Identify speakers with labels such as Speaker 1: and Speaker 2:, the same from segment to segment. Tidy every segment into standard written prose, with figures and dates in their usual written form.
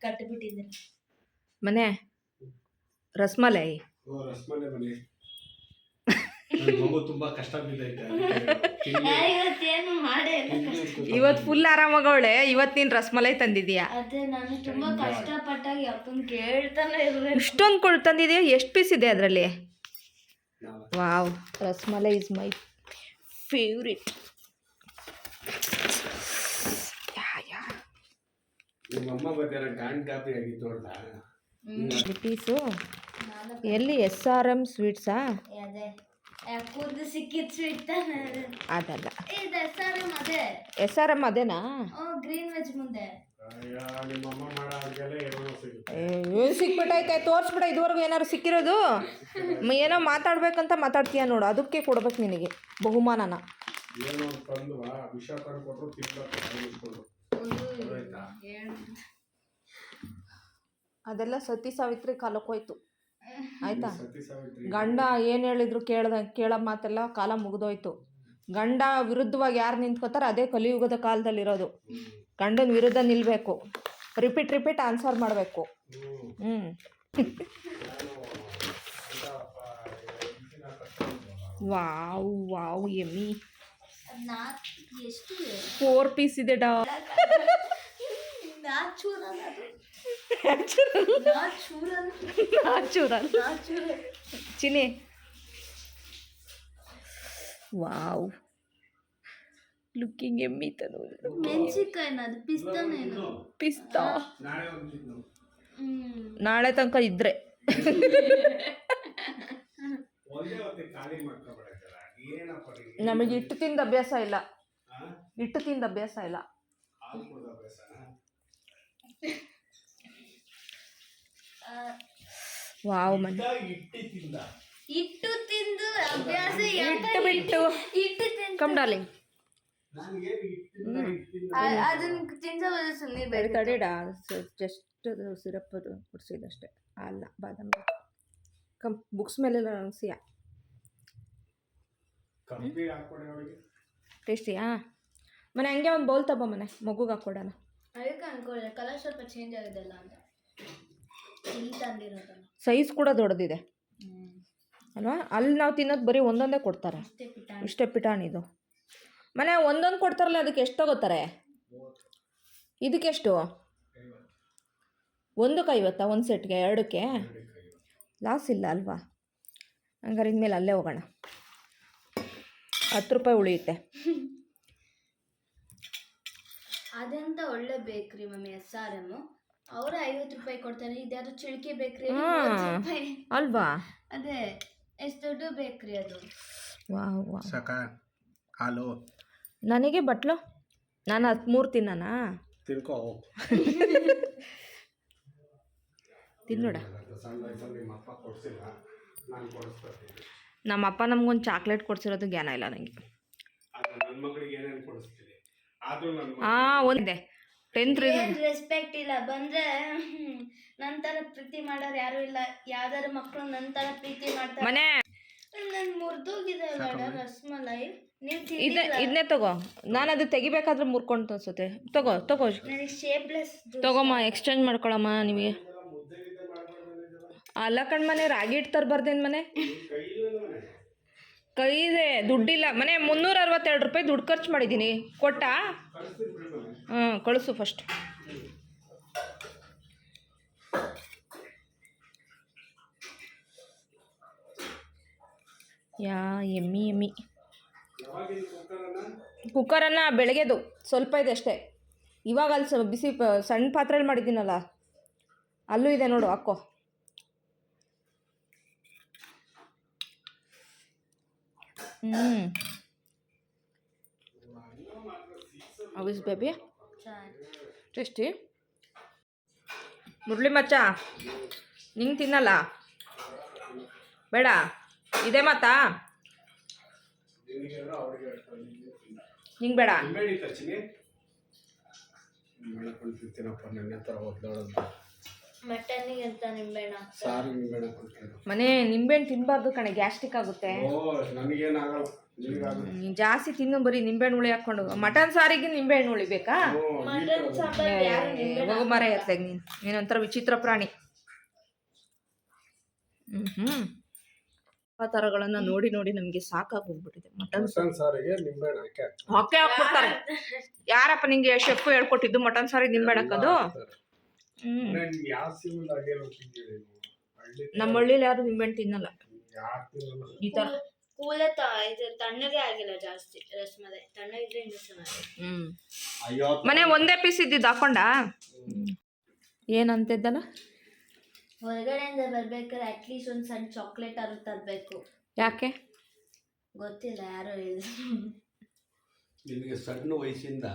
Speaker 1: ಕಟ್ಟಿಬಿಟ್ಟಿದ್ದೀನಿ
Speaker 2: ಮನೆ ರಸ್ಮಲೈ
Speaker 3: ರಸಮಲೈ ಬನ್ನಿ ಮಗು ತುಂಬಾ ಕಷ್ಟ ಬಿದ್ದೈತೆ
Speaker 1: ಇವತ್ತೇನು ಮಾಡೇ
Speaker 2: ಇವತ್ತು ಫುಲ್ ಆರಾಮಾಗವಳೆ. ಇವತ್ತು ನೀನು ರಸ್ಮಲೈ ತಂದಿದೀಯಾ?
Speaker 1: ಅದೇ ನಾನು ತುಂಬಾ ಕಷ್ಟಪಟ್ಟಾಗ ಅಪ್ಪನ ಕೇಳ್ತಾನೆ ಇರ್ಬೇಕು.
Speaker 2: ಇಷ್ಟೊಂದು ತಂದಿದೆಯಾ? ಎಷ್ಟು ಪೀಸ್ ಇದೆ ಅದರಲ್ಲಿ? Wow, rasmalai is my favourite.
Speaker 3: ನಿಮ್ಮಮ್ಮ ಬರ್ತಾರೆ ಗಾಂಡ್ ಕಾಪಿ ಆಗಿತ್ತು ನೋಡ್ದ
Speaker 2: ಪೀಸು ಎಲ್ಲಿ? SRM ಸ್ವೀಟ್ಸಾ?
Speaker 1: ಅದೇ ಕೂರ್ದು ಸಿಕ್ಕಿದ್ ಸ್ವೀಟ್ ತಾನೆ
Speaker 2: ಅದಲ್ಲ,
Speaker 1: ಇದು ಅದೇ
Speaker 2: SRM ಅದೇನಾ?
Speaker 1: ಗ್ರೀನ್ ವೆಜ್ ಮುಂದೆ
Speaker 3: ನಿಮ್ಮಮ್ಮ ಮಾಡೋ ಅಡ್ಗೆಲ್ಲ ಏನೋ ಸಿಗುತ್ತೆ.
Speaker 2: ಸಿಕ್ಬಿಟ್ಟೈತೆ, ತೋರಿಸ್ಬಿಡ. ಇದುವರೆಗೂ ಏನಾದ್ರು ಸಿಕ್ಕಿರೋದು? ಏನೋ ಮಾತಾಡ್ಬೇಕಂತ ಮಾತಾಡ್ತೀಯ ನೋಡು, ಅದಕ್ಕೆ ಕೊಡ್ಬೇಕು ನಿನಗೆ ಬಹುಮಾನನ.
Speaker 3: ಏನೋ ತಂದು ವಿಷ ತಂದು ಕೊಟ್ಟರು ತಿನ್ಬೇಕು.
Speaker 2: ಅದೆಲ್ಲ ಸತಿ ಸಾವಿತ್ರಿ ಕಾಲಕ್ಕೆ ಹೋಯ್ತು, ಆಯ್ತಾ? ಗಂಡ ಏನು ಹೇಳಿದ್ರು ಕೇಳೋ ಮಾತೆಲ್ಲ ಕಾಲ ಮುಗಿದೋಯ್ತು. ಗಂಡ ವಿರುದ್ಧವಾಗಿ ಯಾರು ನಿಂತ್ಕೋತಾರೆ ಅದೇ ಕಲಿಯುಗದ ಕಾಲದಲ್ಲಿರೋದು. ಗಂಡನ ವಿರುದ್ಧ ನಿಲ್ಲಬೇಕು, ರಿಪೀಟ್ ಆನ್ಸರ್ ಮಾಡಬೇಕು. ವಾವ್ ವಾವ್ ಎಮ್ಮಿ. 4 ಪೀಸ್ ಇದೆ ಡಾ. ಚಿನಿ ವಾವ್, ಲುಕ್ಕಿಂಗ್ ಎಮ್ಮಿ ತನು.
Speaker 1: ಮೆಣಸಿನ್ಕಾಯಿನದು
Speaker 2: ಪಿಸ್ತಾ ನಾಳೆ ತನಕ ಇದ್ರೆ ನಮಗೆ ಹಿಟ್ಟು ತಿಂದ ಅಭ್ಯಾಸ ಇಲ್ಲ. ವಾವ್ ಮನೆ
Speaker 1: ಹಿಟ್ಟು ತಿಂದು ಅಭ್ಯಾಸ
Speaker 2: ಬಿಟ್ಟು ಕಮ್ ಡಾರ್ಲಿಂಗ್.
Speaker 1: ಅದನ್ನ ತಿಂದ
Speaker 2: ಬೇರೆ ತಡೆಡ, ಜಸ್ಟ್ ಸಿರಪ್ ಕುಡಿಸಿದಷ್ಟೇ. ಅಲ್ಲ ಬಾದಾಮಿ ಕಮ್ ಬುಕ್ಸ್ ಮೇಲೆಲ್ಲ ಅನಿಸಿಯ ಟೇಸ್ಟಿಯಾ? ಮನೆ ಹಂಗೆ ಒಂದು ಬೌಲ್ ತಗೋ ಮನೆ, ಮಗುಗೆ ಹಾಕ್ಕೊಡೋಣ.
Speaker 1: ಅದಕ್ಕೆ ಅನ್ಕೊಳ್ಳಿ ಕಲರ್ ಸ್ವಲ್ಪ ಚೇಂಜ್ ಆಗಿದೆಲ್ಲ ಅಂತ. ಇಲ್ಲಿ ತಂದಿರೋದಲ್ಲ,
Speaker 2: ಸೈಜ್ ಕೂಡ ದೊಡ್ಡದಿದೆ ಅಲ್ವಾ? ಅಲ್ಲಿ ನಾವು ತಿನ್ನೋದು ಬರೀ ಒಂದೊಂದೇ ಕೊಡ್ತಾರೆ. ಇಷ್ಟೇ ಪಿಟಾಣಿದು ಮನೆ ಒಂದೊಂದು ಕೊಡ್ತಾರಲ್ಲ, ಅದಕ್ಕೆ ಎಷ್ಟು ತಗೋತಾರೆ? ಇದಕ್ಕೆಷ್ಟು? 1ಕ್ಕೆ 50? ಒಂದು ಸೆಟ್ಗೆ 2ಕ್ಕೆ ಲಾಸ್ ಇಲ್ಲ ಅಲ್ವಾ? ಹಂಗಾರೆ ಇನ್ಮೇಲೆ ಅಲ್ಲೇ ಹೋಗೋಣ, 10 ರೂಪಾಯಿ ಉಳಿಯುತ್ತೆ.
Speaker 1: ಅದಂತ ಒಳ್ಳೆ ಬೇಕ್ರಿ ಮಮ್ಮಿ SRM. ಅವರು 50 ರೂಪಾಯಿ ಕೊಡ್ತಾರೆ. ಇದ್ಯಾವುದು ಚಿಳಿಕೆ ಬೇಕ್ರಿ
Speaker 2: ಅಲ್ವಾ?
Speaker 1: ಅದೇ ಎಷ್ಟು ದೊಡ್ಡ ಬೇಕ್ರಿ ಅದು.
Speaker 3: ಹಾಲು
Speaker 2: ನನಗೆ ಬಟ್ಲು, ನಾನು 13 ತಿನ್ನೋಣ?
Speaker 3: ತಿನ್ಕೋ
Speaker 2: ತಿನ್ನೋಡ. ನಮ್ಮಪ್ಪ ನಮ್ಗೊಂದು ಚಾಕ್ಲೇಟ್ ಕೊಡ್ಸಿರೋದು ಜ್ಞಾನ ಇಲ್ಲ ನನಗೆ. ಒಂದಿದೆ 10th
Speaker 1: ರೆಸ್ಪೆಕ್ಟ್ ಇಲ್ಲ. ಬಂದ್ರೆ ನಂತರ ಪ್ರೀತಿ ಮಾಡೋರು ಯಾರು ಇಲ್ಲ. ಯಾವ್ದಾರು ಮಕ್ಕಳು ನಂತರ ಪ್ರೀತಿ ಮಾಡ್ತಾರೆ.
Speaker 2: ಮನೆ
Speaker 1: ನನ್ ಮುರಿದೋಗಿದೆ ರಸ್ಮಲೈ.
Speaker 2: ಇದನ್ನೇ ತಗೋ, ನಾನು ಅದು ತೆಗಿಬೇಕಾದ್ರೆ ಮುರ್ಕೊಂಡು ಅನ್ಸುತ್ತೆ. ತಗೋ
Speaker 1: ನನಗೆ ಶೇಪ್ಲೆಸ್
Speaker 2: ತಗೋಮ್ಮ, ಎಕ್ಸ್ಚೇಂಜ್ ಮಾಡ್ಕೊಳಮ್ಮ ನಿಮಗೆ. ಅಲ್ಲ ಕಣ್ಮನೆ, ರಾಗಿ ಹಿಟ್ಟು ತರಬಾರ್ದೇನು ಮನೆ? ಕೈದೆ ದುಡ್ಡಿಲ್ಲ ಮನೆ. 362 ರೂಪಾಯಿ ದುಡ್ಡು ಖರ್ಚು ಮಾಡಿದ್ದೀನಿ. ಕೊಟ್ಟಾ? ಕಳಿಸು ಫಸ್ಟ್. ಎಮ್ಮಿ ಕುಕ್ಕರನ್ನು ಬೆಳಗ್ಗೆದು ಸ್ವಲ್ಪ ಇದೆ ಅಷ್ಟೇ. ಇವಾಗ ಅಲ್ಲಿ ಬಿಸಿ ಸಣ್ಣ ಪಾತ್ರೆಯಲ್ಲಿ ಮಾಡಿದ್ದೀನಲ್ಲ, ಅಲ್ಲೂ ಇದೆ ನೋಡು, ಹಾಕೋ. ಅವಿಸ್ ಬೇಬಿ ಟೇಸ್ಟಿ. ಮುರಳಿ ಮಚ್ಚ, ನಿಂಗೆ ತಿನ್ನಲ್ಲ ಬೇಡ, ಇದೇ ಮಾತಾ? ನಿಂಗೆ ಬೇಡ?
Speaker 1: ಮಟನ್ನಿಗೆ ಅಂತ ನಿಂಬೆಹಣ್ಣು ಹಾಕ್ತಾರೆ.
Speaker 3: ಸಾರು ನಿಂಬೆಹಣ್ಣು ಕೊಡ್ತಾರೆ.
Speaker 2: ಮನೆ ನಿಂಬೆಹಣ್ಣು ತಿನ್ನಬಾರ್ದು ಕಣೆ, ಗ್ಯಾಸ್ಟ್ರಿಕ್ ಆಗುತ್ತೆ.
Speaker 3: ಓ ನನಗೇನಾಗಲ್ಲ, ನಿನಗಾಗುತ್ತೆ.
Speaker 2: ನೀನ್ ಜಾಸ್ತಿ ತಿನ್ನು, ಬರೀ ನಿಂಬೆಹಣ್ಣು ಹುಳಿ ಹಾಕ್ಕೊಂಡು. ಮಟನ್ ಸಾರಿಗೆ ನಿಂಬೆಹಣ್ಣು ಹುಳಿ ಬೇಕಾ?
Speaker 1: ಮಟನ್ ಸಾಂಬಾರ್ ಯಾರು ನಿಂಬೆಹಣ್ಣು
Speaker 2: ಹೋಗು ಮರ ಎತ್ತಾಗ ನೀನೊಂಥರ ವಿಚಿತ್ರ ಪ್ರಾಣಿ. ಆ ಥರಗಳನ್ನು ನೋಡಿ ನೋಡಿ ನಮಗೆ ಸಾಕಾಗಿ ಹೋಗ್ಬಿಟ್ಟಿದೆ. ಮಟನ್
Speaker 3: ಸಾರಿಗೆ ನಿಂಬೆಹಣ್ಣು
Speaker 2: ಹಾಕೇ ಹಾಕ್ಬಿಡ್ತಾರೆ. ಯಾರಪ್ಪ ನಿಂಗೆ ಶೆಫ್ ಹೇಳ್ಕೊಟ್ಟಿದ್ದು ಮಟನ್ ಸಾರಿಗೆ ನಿಂಬೆಹಣ್ಣು ಹಾಕೋದು? ನಮ್ಮ ಹಳ್ಳಿಲಿ ಯಾರು ನಿಂಬೆಹಣ್ಣು ತಿನ್ನಲ್ಲ ಈ ಥರ.
Speaker 1: ಕೂಲ ಇದು ತಣ್ಣಗೆ ಆಗಿಲ್ಲ ಜಾಸ್ತಿ, ರಸಮಲೈ ತಣ್ಣಗಿದ್ರೆ ಇನ್ನೂ ಚೆನ್ನಾಗಿ.
Speaker 2: ಮನೆ ಒಂದೇ ಪೀಸ್ ಇದ್ದಿದ್ದು ಹಾಕೊಂಡ ಏನಂತಿದ್ದಲ್ಲ,
Speaker 1: ಹೊರಗಡೆಯಿಂದ ಬರ್ಬೇಕಾದ್ರೆ ಅಟ್ಲೀಸ್ಟ್ ಒಂದು ಸಣ್ಣ ಚಾಕ್ಲೇಟ್ ಆದ್ರೂ ತರಬೇಕು.
Speaker 2: ಯಾಕೆ
Speaker 1: ಗೊತ್ತಿಲ್ಲ, ಯಾರೋ ಹೇಳಿದ್ರು.
Speaker 4: ನಿನಗೆ ಸಣ್ಣ ವಯಸ್ಸಿಂದ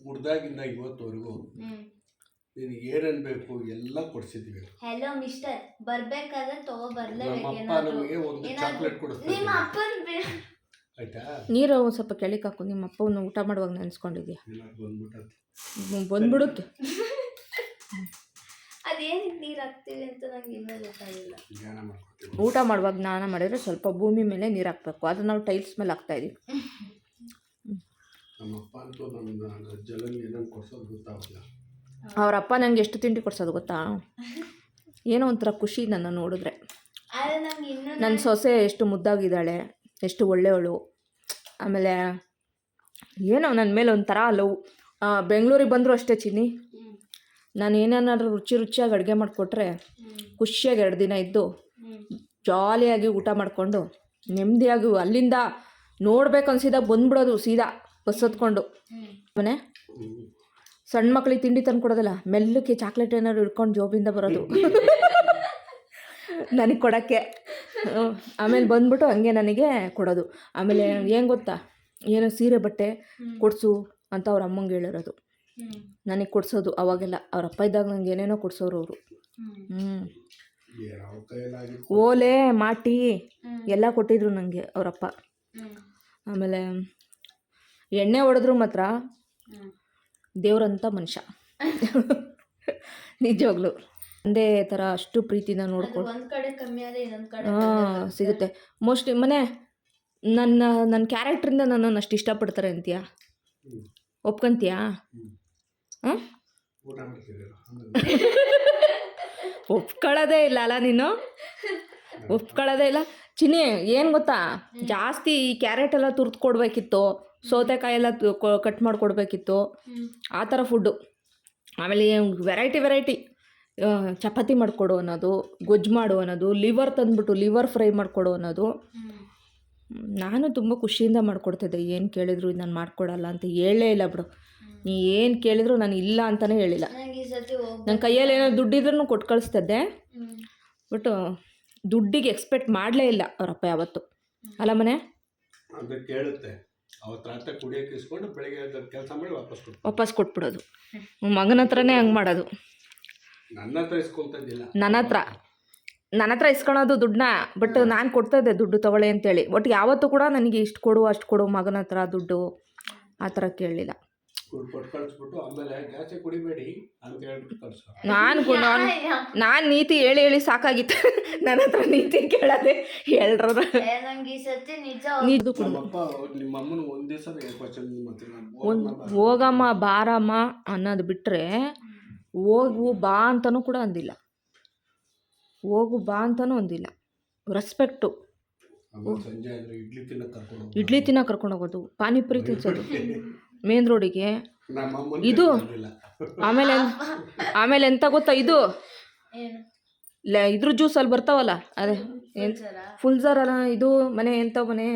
Speaker 4: ಹುಡ್ದಾಗಿಂದ ಇವತ್ತವರೆಗೂ ನಿನಗೆ ಏನೇನು ಬೇಕು ಎಲ್ಲ ಕೊಡ್ಸಿದ್ವಿ.
Speaker 1: ಹೆಲೋ ಮಿಸ್ಟರ್, ಬರ್ಬೇಕಾದ್ರೆ ತಗೋ
Speaker 4: ನಮ್ಮಪ್ಪ ನಮಗೆ ಒಂದು ಚಾಕ್ಲೇಟ್ ಕೊಡಿಸ್ತಾರೆ.
Speaker 1: ನಿಮ್ಮ ಅಪ್ಪನ
Speaker 4: ಆಯ್ತಾ?
Speaker 2: ನೀರು ಒಂದು ಸ್ವಲ್ಪ ಕೆಳಗೆ ಹಾಕು. ನಿಮ್ಮ ಅಪ್ಪವನ್ನು ಊಟ ಮಾಡುವಾಗ ನೆನೆಸ್ಕೊಂಡಿದ್ಯಾ? ಬಂದ್ಬಿಡುತ್ತೆ.
Speaker 1: ಅದೇನಿಗೆ ನೀರು ಹಾಕ್ತೀವಿ ಅಂತ ನಂಗೆ ಇನ್ನೂ ಗೊತ್ತಾಗಿಲ್ಲ.
Speaker 2: ಊಟ ಮಾಡುವಾಗ ಸ್ನಾನ ಮಾಡಿದ್ರೆ ಸ್ವಲ್ಪ ಭೂಮಿ ಮೇಲೆ ನೀರು ಹಾಕ್ಬೇಕು. ಅದು ನಾವು ಟೈಲ್ಸ್ ಮೇಲೆ ಹಾಕ್ತಾ ಇದೀವಿ.
Speaker 4: ನಮ್ಮಪ್ಪ ಅಂತೂ ನಮ್ಮ ಜಲನ್ ಏನೇನು ಕೊಡ್ಸೋದು ಗೊತ್ತಾಗಲ್ಲ.
Speaker 2: ಅವರಪ್ಪ ನಂಗೆ ಎಷ್ಟು ತಿಂಡಿ ಕೊಡ್ಸೋದು ಗೊತ್ತಾ? ಏನೋ ಒಂಥರ ಖುಷಿ ನನ್ನ ನೋಡಿದ್ರೆ. ನನ್ನ ಸೊಸೆ ಎಷ್ಟು ಮುದ್ದಾಗಿದ್ದಾಳೆ, ಎಷ್ಟು ಒಳ್ಳೆಯವಳು. ಆಮೇಲೆ ಏನೋ ನನ್ನ ಮೇಲೆ ಒಂಥರ ಲವ್. ಬೆಂಗಳೂರಿಗೆ ಬಂದರೂ ಅಷ್ಟೇ ಚಿನ್ನಿ, ನಾನು ಏನೇನಾದ್ರೂ ರುಚಿಯಾಗಿ ಅಡುಗೆ ಮಾಡಿಕೊಟ್ರೆ ಖುಷಿಯಾಗಿ 2 ದಿನ ಇದ್ದು ಜಾಲಿಯಾಗಿ ಊಟ ಮಾಡಿಕೊಂಡು ನೆಮ್ಮದಿಯಾಗಿ ಅಲ್ಲಿಂದ ನೋಡ್ಬೇಕು ಅನ್ಸಿದಾಗ ಬಂದ್ಬಿಡೋದು ಸೀದಾ ಬಸ್ ಹೊತ್ಕೊಂಡು. ಮನೆ ಸಣ್ಣ ಮಕ್ಳಿಗೆ ತಿಂಡಿ ತಂದು ಕೊಡೋದಿಲ್ಲ, ಮೆಲ್ಲಕ್ಕೆ ಚಾಕ್ಲೇಟ್ ಏನಾದ್ರು ಹಿಡ್ಕೊಂಡು ಜೋಬಿಂದ ಬರೋದು ನನಗೆ ಕೊಡೋಕ್ಕೆ. ಆಮೇಲೆ ಬಂದ್ಬಿಟ್ಟು ಹಂಗೆ ನನಗೆ ಕೊಡೋದು. ಆಮೇಲೆ ಏನು ಗೊತ್ತಾ, ಏನೋ ಸೀರೆ ಬಟ್ಟೆ ಕೊಡಿಸು ಅಂತ ಅವ್ರ ಅಮ್ಮಂಗೆ ಹೇಳಿರೋದು, ನನಗೆ ಕೊಡಿಸೋದು. ಅವಾಗೆಲ್ಲ ಅವ್ರ ಅಪ್ಪ ಇದ್ದಾಗ ನಂಗೆ ಏನೇನೋ ಕೊಡಿಸೋರು ಅವರು. ಓಲೆ ಮಾಟಿ ಎಲ್ಲ ಕೊಟ್ಟಿದ್ರು ನನಗೆ ಅವರಪ್ಪ. ಆಮೇಲೆ ಎಣ್ಣೆ ಹೊಡೆದ್ರು ಮಾತ್ರ ದೇವ್ರಂಥ ಮನುಷ್ಯ ನಿಜವಾಗ್ಲು. ಒಂದೇ ಥರ ಅಷ್ಟು ಪ್ರೀತಿನ ನೋಡ್ಕೊಂಡು ಸಿಗುತ್ತೆ. ಮೋಸ್ಟ್ಲಿ ಮನೆ ನನ್ನ ಕ್ಯಾರೆಕ್ಟ್ರಿಂದ ನನ್ನನ್ನು ಅಷ್ಟು ಇಷ್ಟಪಡ್ತಾರೆ ಅಂತೀಯಾ? ಒಪ್ಕೊಂತೀಯಾ? ಹಾಂ, ಒಪ್ಕೊಳ್ಳೋದೇ ಇಲ್ಲ ಅಲ್ಲ ನೀನು, ಒಪ್ಕೊಳ್ಳೋದೇ ಇಲ್ಲ ಚಿನ್ನಿ. ಏನು ಗೊತ್ತಾ, ಜಾಸ್ತಿ ಈ ಕ್ಯಾರೆಟ್ ಎಲ್ಲ ತುರ್ದು ಕೊಡಬೇಕಿತ್ತು, ಸೌತೆಕಾಯಿ ಎಲ್ಲ ಕಟ್ ಮಾಡಿಕೊಡ್ಬೇಕಿತ್ತು, ಆ ಥರ ಫುಡ್ಡು. ಆಮೇಲೆ ವೆರೈಟಿ ಚಪಾತಿ ಮಾಡಿಕೊಡು ಅನ್ನೋದು, ಗೊಜ್ಜು ಮಾಡು ಅನ್ನೋದು, ಲಿವರ್ ತಂದುಬಿಟ್ಟು ಲಿವರ್ ಫ್ರೈ ಮಾಡಿಕೊಡು ಅನ್ನೋದು. ನಾನು ತುಂಬ ಖುಷಿಯಿಂದ ಮಾಡಿಕೊಡ್ತಿದ್ದೆ. ಏನು ಕೇಳಿದ್ರು ಇದು ನಾನು ಮಾಡಿಕೊಡಲ್ಲ ಅಂತ ಹೇಳೇ ಇಲ್ಲ ಬಿಡು. ನೀ ಏನು ಕೇಳಿದ್ರು ನಾನು ಇಲ್ಲ ಅಂತಲೇ ಹೇಳಿಲ್ಲ. ನನ್ನ ಕೈಯಲ್ಲಿ ಏನೋ ದುಡ್ಡಿದ್ರೂ ಕೊಟ್ಟು ಕಳಿಸ್ತಿದ್ದೆ. ಬಟ್ ದುಡ್ಡಿಗೆ ಎಕ್ಸ್ಪೆಕ್ಟ್ ಮಾಡಲೇ ಇಲ್ಲ ಅವರಪ್ಪ ಯಾವತ್ತು. ಅಲ್ಲ ಮನೆ
Speaker 4: ಅಂತ ಕೇಳುತ್ತೆ, ಅವತ್ತು ರಾತ್ರಿ ಕುಡಿಯೋಕೆ ಇಸ್ಕೊಂಡು ಬೆಳಗ್ಗೆ ಕೆಲಸ ಮಾಡಿ
Speaker 2: ವಾಪಸ್ ಕೊಟ್ಬಿಡೋದು. ಮಗನ ಹತ್ರನೇ ಹಂಗೆ ಮಾಡೋದು.
Speaker 4: ನನ್ನ ಹತ್ರ ಇಸ್ಕೊಳ್ತಿದ್ದಿಲ್ಲ,
Speaker 2: ನನ್ನ ಹತ್ರ ಇಸ್ಕೊಳೋದು ದುಡ್ಡನ್ನ. ಬಟ್ ನಾನು ಕೊಡ್ತಾಯಿದ್ದೆ ದುಡ್ಡು ತೊಗೊಳ್ಳಿ ಅಂತೇಳಿ. ಬಟ್ ಯಾವತ್ತೂ ಕೂಡ ನನಗೆ ಇಷ್ಟು ಕೊಡು ಅಷ್ಟು ಕೊಡು, ಮಗನ ಹತ್ರ ದುಡ್ಡು ಆ ಥರ ಕೇಳಲಿಲ್ಲ.
Speaker 4: ಕೊಟ್ಟು ಕಳಿಸ್ಬಿಟ್ಟು ಆಮೇಲೆ ಜಾಸ್ತಿ ಕುಡಿಬೇಡಿ ಅಂತ ಹೇಳ್ಬಿಟ್ಟು ಕಳಿಸೋ.
Speaker 2: ನಾನು ನೀತಿ ಹೇಳಿ ಸಾಕಾಗಿತ್ತು. ನನ್ನ ಹತ್ರ ನೀತಿ ಕೇಳೋದೆ ಹೇಳ್ರದ.
Speaker 4: ನಿಮ್ಮ ಅಮ್ಮನ ಒಂದು ದಿವಸ
Speaker 2: ಹೋಗಮ್ಮ ಬಾರಮ್ಮ ಅನ್ನೋದು ಬಿಟ್ಟರೆ ಹೋಗು ಬಾ ಅಂತನೂ ಕೂಡ ಅಂದಿಲ್ಲ. ಹೋಗು ಬಾ ಅಂತನೂ ಅಂದಿಲ್ಲ. ರೆಸ್ಪೆಕ್ಟು.
Speaker 4: ಸಂಜೆ ಆದರೆ
Speaker 2: ಇಡ್ಲಿ ತಿನ್ನಕ್ಕೆ ಕರ್ಕೊಂಡು ಹೋಗೋದು, ಪಾನಿಪುರಿ ತಿನ್ಸೋದು ಮೇನ್ ರೋಡಿಗೆ. ಇದು ಆಮೇಲೆ ಎಂತ ಗೊತ್ತಾ, ಇದು ಇದ್ರ ಜ್ಯೂಸಲ್ಲಿ ಬರ್ತಾವಲ್ಲ, ಅದೇ ಫುಲ್ ಜಾರಲ್ಲ ಇದು ಮನೆ ಎಂತ ಮನೆ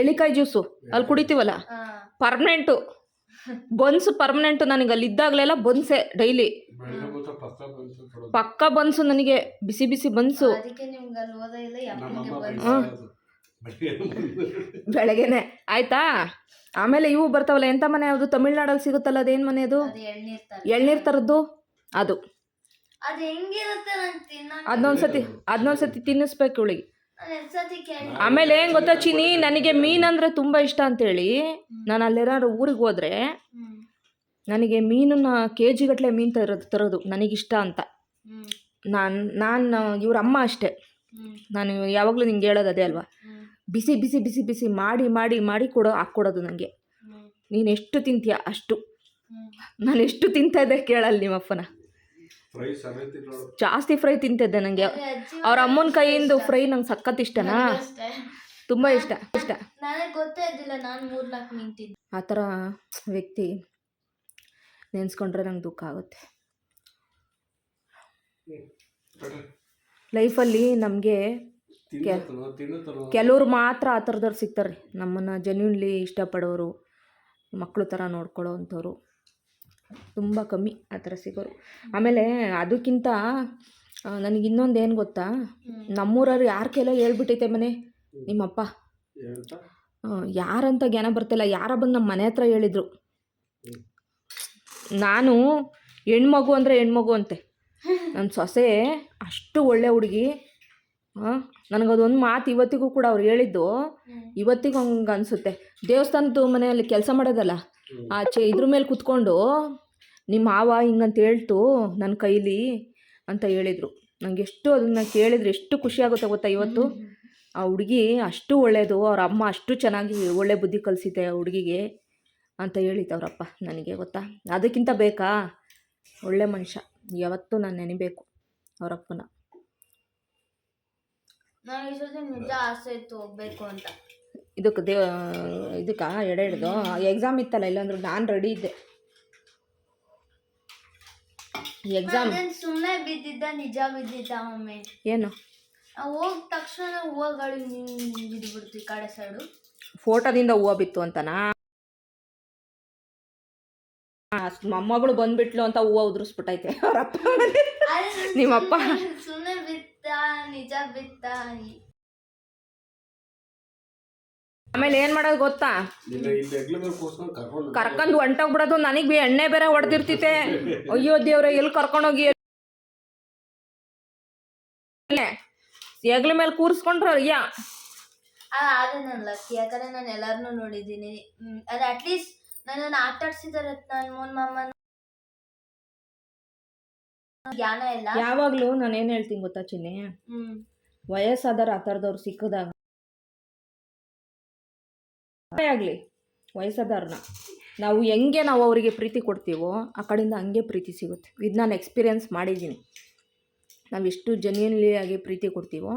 Speaker 2: ಎಳಿಕಾಯಿ ಜ್ಯೂಸು ಅಲ್ಲಿ ಕುಡಿತೀವಲ್ಲ, ಪರ್ಮನೆಂಟು ಬನ್ಸು. ಪರ್ಮನೆಂಟು ನನಗೆ ಅಲ್ಲಿ ಇದ್ದಾಗಲೆಲ್ಲ ಬನ್ಸೆ ಡೈಲಿ ಪಕ್ಕ ಬನ್ಸು, ನನಗೆ ಬಿಸಿ ಬಿಸಿ ಬನ್ಸು ಬೆಳಗ್ಗೆನೆ ಆಯ್ತಾ. ಆಮೇಲೆ ಇವು ಬರ್ತಾವಲ್ಲ, ಎಂಥ ಮನೆ ಅದು ತಮಿಳ್ನಾಡಲ್ಲಿ ಸಿಗುತ್ತಲ್ಲ, ಅದೇನು ಮನೆ ಅದು, ಎಳ್ನೀರು ಥರದ್ದು ಅದು. ಅದನ್ನೊಂದ್ಸತಿ ತಿನ್ನಿಸ್ಬೇಕು ಇವಳಿಗೆ. ಆಮೇಲೆ ಏನು ಗೊತ್ತಾ ಚಿನಿ, ನನಗೆ ಮೀನಂದರೆ ತುಂಬ ಇಷ್ಟ ಅಂತೇಳಿ ನಾನು ಅಲ್ಲೇನಾದ್ರು ಊರಿಗೆ ಹೋದರೆ ನನಗೆ ಮೀನನ್ನ ಕೆ ಜಿಗಟ್ಟಲೆ ಮೀನು ತರೋದು ನನಗಿಷ್ಟ ಅಂತ.
Speaker 1: ಹ್ಮ್
Speaker 2: ನಾನು ಇವ್ರ ಅಮ್ಮ ಅಷ್ಟೇ.
Speaker 1: ಹ್ಮ್
Speaker 2: ನಾನು ಯಾವಾಗಲೂ ನಿಂಗೆ ಹೇಳೋದು ಅದೇ ಅಲ್ವಾ,
Speaker 1: ಹ್ಮ್
Speaker 2: ಬಿಸಿ ಬಿಸಿ ಬಿಸಿ ಬಿಸಿ ಮಾಡಿ ಮಾಡಿ ಮಾಡಿ ಹಾಕ್ಕೊಡೋದು ನನಗೆ.
Speaker 1: ಹ್ಮ್
Speaker 2: ನೀನು ಎಷ್ಟು ತಿಂತೀಯ ಅಷ್ಟು.
Speaker 1: ಹ್ಮ್
Speaker 2: ನಾನು ಎಷ್ಟು ತಿಂತಾಯಿದ್ದೆ ಕೇಳಲ್ಲ ನಿಮ್ಮಪ್ಪನ.
Speaker 4: ಫ್ರೈ ಸಮೇತ ನೋಡು.
Speaker 2: ಜಾಸ್ತಿ ಫ್ರೈ ತಿಂತಿದ್ದೆ. ನನಗೆ ಅವ್ರ ಅಮ್ಮನ ಕೈಯಿಂದ ಫ್ರೈ ನಂಗೆ ಸಖತ್ ಇಷ್ಟನಾ, ತುಂಬ ಇಷ್ಟ.
Speaker 1: ನನಗೆ ಗೊತ್ತೇ ಇದ್ದಿಲ್ಲ, ನಾನು 3-4 ಮೀನ್ ತಿಂದೆ.
Speaker 2: ಆ ಥರ ವ್ಯಕ್ತಿ ನೆನೆಸ್ಕೊಂಡ್ರೆ ನಂಗೆ ದುಃಖ ಆಗುತ್ತೆ. ಲೈಫಲ್ಲಿ ನಮಗೆ
Speaker 4: ತಿನ್ನತ್ತಲ್ಲ
Speaker 2: ಕೆಲವ್ರು ಮಾತ್ರ ಆ ಥರದವ್ರು ಸಿಗ್ತಾರೆ, ನಮ್ಮನ್ನು ಜೆನ್ಯೂನ್ಲಿ ಇಷ್ಟಪಡೋರು, ಮಕ್ಕಳು ಥರ ನೋಡ್ಕೊಳ್ಳೋ ಅಂಥವ್ರು ತುಂಬ ಕಮ್ಮಿ ಆ ಥರ ಸಿಗೋರು. ಆಮೇಲೆ ಅದಕ್ಕಿಂತ ನನಗೆ ಇನ್ನೊಂದು ಏನು ಗೊತ್ತಾ, ನಮ್ಮೂರವ್ರು ಯಾರ ಕೈಲೋ ಹೇಳ್ಬಿಟ್ಟೈತೆ ಮನೆ ನಿಮ್ಮಪ್ಪ,
Speaker 4: ಏನಂತ
Speaker 2: ಯಾರಂತ ಜ್ಞಾನ ಬರ್ತಿಲ್ಲ, ಯಾರ ಬಂದು ನಮ್ಮ ಮನೆ ಹತ್ರ ಹೇಳಿದರು, ನಾನು ಹೆಣ್ಮಗು ಅಂದರೆ ಹೆಣ್ಮಗು ಅಂತೆ, ನನ್ನ ಸೊಸೆ ಅಷ್ಟು ಒಳ್ಳೆ ಹುಡುಗಿ. ನನಗದೊಂದು ಮಾತು ಇವತ್ತಿಗೂ ಕೂಡ ಅವ್ರು ಹೇಳಿದ್ದು ಇವತ್ತಿಗೂ ಹಂಗೆ ಅನಿಸುತ್ತೆ. ದೇವಸ್ಥಾನದ ಮನೆಯಲ್ಲಿ ಕೆಲಸ ಮಾಡೋದಲ್ಲ, ಆಚೆ ಇದ್ರ ಮೇಲೆ ಕೂತ್ಕೊಂಡು ನಿಮ್ಮ ಮಾವ ಹಿಂಗಂತ ಹೇಳ್ತು ನನ್ನ ಕೈಲಿ ಅಂತ ಹೇಳಿದರು. ನನಗೆ ಎಷ್ಟು ಅದನ್ನು ಕೇಳಿದ್ರೆ ಎಷ್ಟು ಖುಷಿಯಾಗುತ್ತೆ ಗೊತ್ತಾ ಇವತ್ತು. ಆ ಹುಡುಗಿ ಅಷ್ಟು ಒಳ್ಳೆಯದು, ಅವ್ರ ಅಮ್ಮ ಅಷ್ಟು ಚೆನ್ನಾಗಿ ಒಳ್ಳೆ ಬುದ್ಧಿ ಕಲಿಸಿದೆ ಆ ಹುಡುಗಿಗೆ ಅಂತ ಹೇಳಿದ್ದು ಅವರಪ್ಪ ನನಗೆ ಗೊತ್ತಾ. ಅದಕ್ಕಿಂತ ಬೇಕಾ ಒಳ್ಳೆ ಮನುಷ್ಯ, ಯಾವತ್ತೂ ನಾನು ನೆನಿಬೇಕು ಅವರಪ್ಪನ.
Speaker 1: ನನಗೆ ಈ ನಿಜ ಆಸೆ ಇತ್ತು ಹೋಗ್ಬೇಕು ಅಂತ.
Speaker 2: ಇದಕ್ಕೆ ಎಡೆ ಎಕ್ಸಾಮ್ ಇತ್ತಲ್ಲ, ಇಲ್ಲಾಂದ್ರೆ ನಾನು ರೆಡಿ ಇದ್ದೆ. ಎಕ್ಸಾಮ್
Speaker 1: ಸುಮ್ಮನೆ ಬಿದ್ದಿದ್ದ, ನಿಜ ಬಿದ್ದಿದ್ದ ಒಮ್ಮೆ.
Speaker 2: ಏನು
Speaker 1: ಹೋದ ತಕ್ಷಣ ಹೂವುಗಳು ಬಿದ್ದುಬಿಡ್ತು ಈ ಕಡೆ ಸೈಡು.
Speaker 2: ಫೋಟೋದಿಂದ ಹೂವು ಬಿತ್ತು ಅಂತನಾ? ಮೊಮ್ಮಗಳು ಬಂದ್ಬಿಟ್ಲು ಅಂತ ಹೂವು ಉದುರಿಸ್ಬಿಟ್ಟೈತೆ ಅವರಪ್ಪ. ನಿಮ್ಮಪ್ಪ
Speaker 1: ಸುಮ್ಮನೆ ಬಿತ್ತ, ನಿಜ ಬಿತ್ತ.
Speaker 2: ಆಮೇಲೆ ಏನು ಮಾಡೋದು ಗೊತ್ತಾ, ಕರ್ಕೊಂಡು ಹೊಂಟೋಗ್ಬಿಡೋದು. ನನಗೆ ಎಣ್ಣೆ ಬೇರೆ ಹೊಡೆದಿರ್ತಿತ್ತೆ. ಅಯ್ಯೋ ದೇವ್ರೆ, ಎಲ್ಲಿ ಕರ್ಕೊಂಡೋಗಿ ಹೆಗ್ಲ ಮೇಲೆ ಕೂರಿಸ್ಕೊಂಡ್ರೆ ಅಯ್ಯ.
Speaker 1: ಆದರೆ ನಾನು ಲಕ್ಕಿ, ಯಾಕಂದರೆ ನಾನು ಎಲ್ಲರನ್ನೂ ನೋಡಿದ್ದೀನಿ. ಅದು ಅಟ್ಲೀಸ್ಟ್ ನನ್ನನ್ನು ಆಟಾಡ್ಸಿದಾರೆ. ನನ್ನ ಮಾಮ ಜ್ಞಾನ ಇಲ್ಲ.
Speaker 2: ಯಾವಾಗಲೂ ನಾನು ಏನು ಹೇಳ್ತೀನಿ ಗೊತ್ತಾ ಚಿನ್ನಿ, ವಯಸ್ಸಾದವ್ರು ಆ ಥರದವ್ರು ಸಿಕ್ಕಿದಾಗ ಆಗಲಿ, ವಯಸ್ಸಾದವ್ರನ್ನ ನಾವು ಅವರಿಗೆ ಪ್ರೀತಿ ಕೊಡ್ತೀವೋ ಆ ಕಡೆಯಿಂದ ಹಂಗೆ ಪ್ರೀತಿ ಸಿಗುತ್ತೆ. ಇದು ನಾನು ಎಕ್ಸ್ಪೀರಿಯೆನ್ಸ್ ಮಾಡಿದ್ದೀನಿ. ನಾವು ಎಷ್ಟು ಜೆನ್ಯೂನ್ಲಿ ಆಗಿ ಪ್ರೀತಿ ಕೊಡ್ತೀವೋ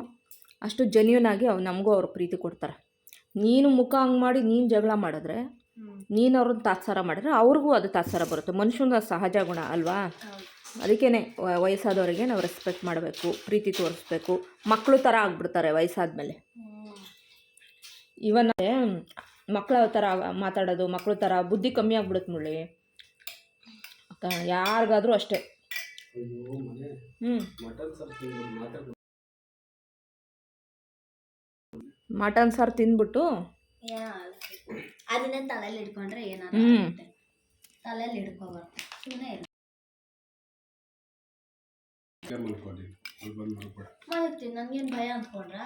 Speaker 2: ಅಷ್ಟು ಜೆನ್ಯೂನ್ ಆಗಿ ನಮಗೂ ಅವ್ರು ಪ್ರೀತಿ ಕೊಡ್ತಾರೆ. ನೀನು ಮುಖ ಹಂಗೆ ಮಾಡಿ ನೀನು ಜಗಳ ಮಾಡಿದ್ರೆ, ನೀನು ಅವ್ರನ್ನ ತಾತ್ಸಾರ ಮಾಡಿದ್ರೆ ಅವ್ರಿಗೂ ಅದು ತಾತ್ಸಾರ ಬರುತ್ತೆ. ಮನುಷ್ಯನ ಸಹಜ ಗುಣ ಅಲ್ವಾ. ಅದಕ್ಕೇ ವಯಸ್ಸಾದವರಿಗೆ ನಾವು ರೆಸ್ಪೆಕ್ಟ್ ಮಾಡಬೇಕು, ಪ್ರೀತಿ ತೋರಿಸ್ಬೇಕು. ಮಕ್ಕಳು ಥರ ಆಗ್ಬಿಡ್ತಾರೆ ವಯಸ್ಸಾದ್ಮೇಲೆ. ಇವನ್ ಮಕ್ಕಳ ಥರ ಮಾತಾಡೋದು, ಮಕ್ಕಳ ಥರ ಬುದ್ಧಿ ಕಮ್ಮಿ ಆಗ್ಬಿಡುತ್ತೆ ಮುಳ್ಳಿ ಯಾರಿಗಾದರೂ ಅಷ್ಟೇ. ಮಟನ್ ಸಾರು ತಿಂದ್ಬಿಟ್ಟು
Speaker 1: ಅದನ್ನ ತಲೆಯಲ್ಲಿ ಹಿಡ್ಕೊಂಡ್ರೆ ಏನಾದ್ರು ತಲೆಯಲ್ಲಿ ಹಿಡ್ಕೋಬಾರ್ದು, ಸುಮ್ಮನೆ ಮಲಗ್ತೀನಿ. ನನ್ಗೇನು ಭಯ ಅಂದ್ಕೊಂಡ್ರ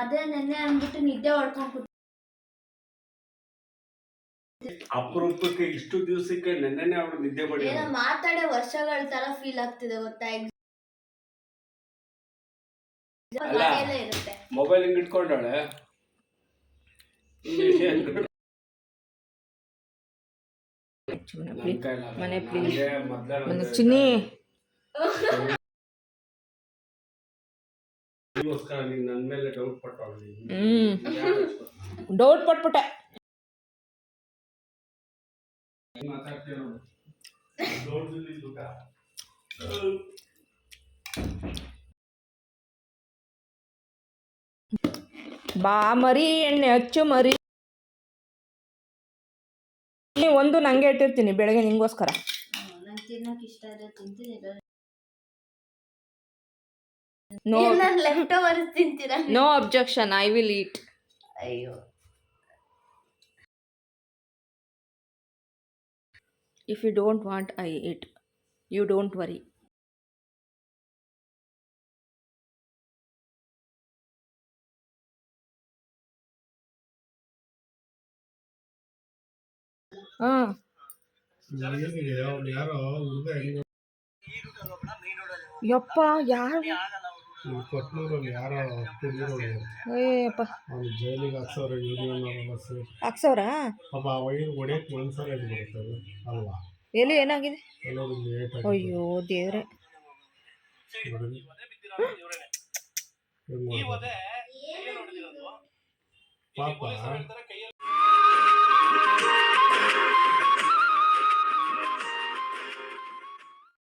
Speaker 1: ಅದೇ ನೆನ್ನೆ ಅಂದ್ಬಿಟ್ಟು ನಿದ್ದೆ ಹೊಡ್ಕೊಂಡು
Speaker 4: ಅಪರೂಪಕ್ಕೆ ಇಷ್ಟು ದಿವಸಕ್ಕೆ ನೆನ್ನೆ ಅವಳು ನಿದ್ದೆ ಮಾಡಿ
Speaker 1: ಏನೋ ಮಾತಾಡೋ ವರ್ಷಗಳ ತರ ಫೀಲ್ ಆಗ್ತಿದೆ ಗೊತ್ತಾ. ಇರುತ್ತೆ
Speaker 4: ಮೊಬೈಲ್ ಹಿಂಗ್ ಇಟ್ಕೊಂಡಾಳೆ.
Speaker 2: ಮನೆ ಚಿನ್ನಿ
Speaker 4: ನನ್ನ ಮೇಲೆ ಡೌಟ್ ಪಟ್ಟು
Speaker 2: ಡೌಟ್ ಪಟ್ಬಿಟ್ಟೆ. ಬಾ ಮರಿ ಎಣ್ಣೆ ಹಚ್ಚು ಮರಿ. ಒಂದು ನಂಗೆ ಇಟ್ಟಿರ್ತೀನಿ ಬೆಳಗ್ಗೆ ನಿಂಗೋಸ್ಕರ.
Speaker 1: ನಂಗೆ ತಿನ್ನಕ್ಕೆ ಇಷ್ಟ ಇದೆ, ತಿಂತೀನಿ. ಲೆಫ್ಟ್ ಓವರ್ ತಿಂತೀರಾ?
Speaker 2: No objection, I will eat.
Speaker 1: ಅಯ್ಯೋ,
Speaker 2: if you don't want I eat, you don't worry. ಹಾಂ
Speaker 3: ಏನಿದೆ ಅವ್ನು ಯಾರೋ ಹುಡುಗ ಹೆಂಗೆ
Speaker 2: ಯಪ್ಪ ಯಾರು
Speaker 3: ಕೊಟ್ನೂರಲ್ಲಿ ಯಾರೋ ಕುಡಿಯೋರು
Speaker 2: ಅಯ್ಯಪ್ಪ
Speaker 3: ಅವ್ನು ಜೈಲಿಗೆ ಹಾಕ್ಸೋರು ಯೂನಿಯನ್ ಅವರೆಲ್ಲ ಸೇರಿ
Speaker 2: ಹಾಕ್ಸವ್ರ
Speaker 3: ಪಾಪ ಆ ವೈರ್ ಹೊಡೆಯಕ್ಕೆ ಒಂದ್ಸಲ ಇದು ಬರ್ತದೆ ಅಲ್ವಾ
Speaker 2: ಎಲ್ಲಿ ಏನಾಗಿದೆ
Speaker 3: ಎಲ್ಲರೂ ಲೇಟ್
Speaker 2: ಅಯ್ಯೋ ದೇವ್ರೆ
Speaker 3: ಪಾಪ